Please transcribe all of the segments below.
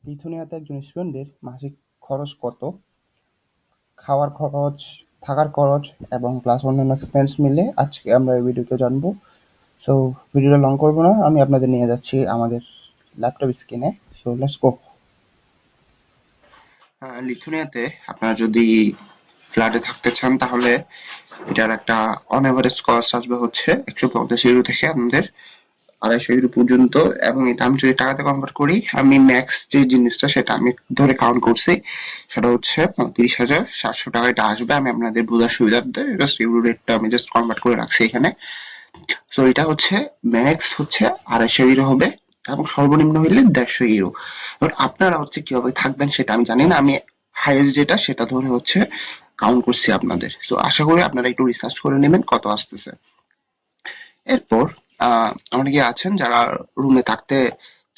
লিথুনিয়াতে একজন স্টুডেন্টের মাসিক খরচ কত, খাওয়ার খরচ, থাকার খরচ এবং প্লাস অন্যান্য এক্সপেন্স মিলে আজকে আমরা এই ভিডিওতে জানবো। সো ভিডিওটা লং করবো না, আমি আপনাদের নিয়ে যাচ্ছি আমাদের ল্যাপটপ স্ক্রিনে। So let's go. লিথুনিয়াতে আপনারা যদি ফ্ল্যাটে থাকতে চান তাহলে এটার একটা অন এভারেজ কস্ট আসবে হচ্ছে 150 ইউরো থেকে আপনাদের 250 ইউরো পর্যন্ত। এবং এটা আমি যদি টাকাতে কনভার্ট করি, আমি ম্যাক্স যে জিনিসটা সেটা আমি ধরে কাউন্ট করছি, সেটা হচ্ছে 35,700 টাকা এটা আসবে। আমি আপনাদের বোঝার সুবিধার্থে জাস্ট ইউরো রেটটা আমি জাস্ট কনভার্ট করে রাখছি এখানে। সো এটা হচ্ছে ম্যাক্স হচ্ছে 250 ইউরো হবে এবং সর্বনিম্ন হইলে 150 ইউরো। এবার আপনারা হচ্ছে কিভাবে থাকবেন সেটা আমি জানি না, আমি হাইয়েস্ট যেটা সেটা ধরে হচ্ছে কাউন্ট করছি আপনাদের। সো আশা করি আপনারা একটু রিসার্চ করে নেবেন কত আসতেছে। এরপর অনেকে আছেন যারা রুমে থাকতে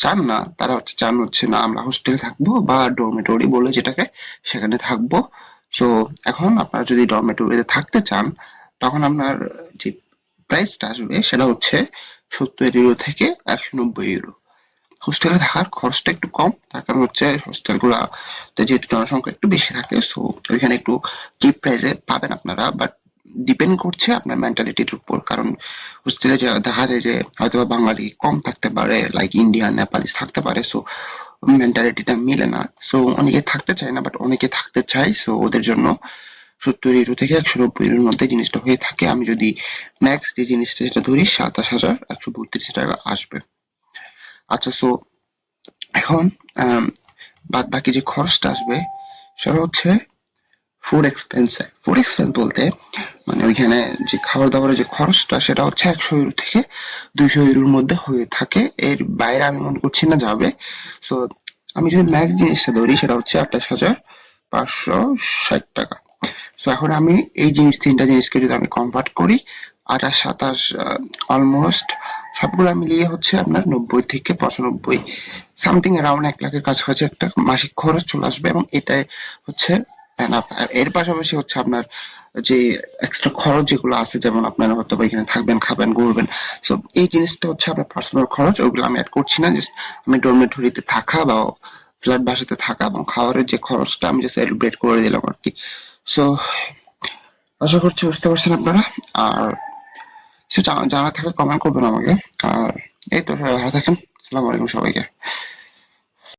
চান না, তারা হচ্ছে চান হচ্ছে না আমরা হোস্টেলে থাকবো বা ডরমেটরি বলে যেটাকে, সেখানে থাকবো। সো এখন আপনারা যদি ডরমেটরিতে থাকতে চান তখন আপনার যে প্রাইসটা আসবে সেটা হচ্ছে 70 ইউরো থেকে 190 ইউরো। হোস্টেলে থাকার খরচটা একটু কম, তার কারণ হচ্ছে হোস্টেল গুলাতে যেহেতু জনসংখ্যা একটু বেশি থাকে, সো ওইখানে একটু চিপ প্রাইসে পাবেন আপনারা। বাট ডিপেন্ড করছে আপনার মেন্টালিটির উপর, কারণ হোস্টেলে দেখা যায় যে হয়তো বাঙালি কম থাকতে পারে, লাইক ইন্ডিয়ান নেপালিস থাকতে পারে, সো মেন্টালিটিটা মিলে না। সো অনেকে থাকতে চায় না, বাট অনেকে থাকতে চায়, সো ওদের জন্য 70 ইউরো থেকে 190 ইউরোর মধ্যে জিনিসটা হয়ে থাকে। আমি যদি ম্যাক্স যে জিনিসটা যেটা ধরি 27,132 টাকা আসবে। আচ্ছা, সো এখন বাদ বাকি যে খরচটা আসবে সেটা হচ্ছে ফুড এক্সপেন্স। ফুড এক্সপেন্স বলতে মানে ওইখানে যে খাবার দাবারের যে খরচটা সেটা হচ্ছে 100 ইউরো থেকে 200 ইউরোর মধ্যে হয়ে থাকে, এর বাইরে আমি মনে করছি না যাবে। সো আমি যদি ম্যাক্স জিনিসটা ধরি সেটা হচ্ছে 28,560 টাকা। সো এখন আমি এই তিনটা জিনিসকে যদি আমি কনভার্ট করি, 28, 27, অলমোস্ট সবগুলো মিলিয়ে হচ্ছে আপনার 90 থেকে 95 সামথিং অ্যারাউন্ড 1 লাখের কাছাকাছি একটা মাসিক খরচ চলে আসবে। এবং এটাই হচ্ছে enough। আর এর পাশাপাশি হচ্ছে আপনার যে এক্সট্রা খরচ যেগুলো আছে, যেমন আপনারা হয়তো বা এখানে থাকবেন, খাবেন, ঘুরবেন, সো এই জিনিসটা হচ্ছে আপনার পার্সোনাল খরচ, ওগুলো আমি অ্যাড করছি না। জাস্ট আমি ডরমেটরিতে থাকা বা ফ্ল্যাট বাসাতে থাকা এবং খাবারের যে খরচটা আমি জাস্ট সেলিব্রেট করে দিলাম আর কি। সো আশা করছি বুঝতে পারছেন আপনারা। আর সে জানা থাকলে কমেন্ট করবেন আমাকে। আর এই তো, ভালো থাকেন। আসসালামু আলাইকুম সবাইকে।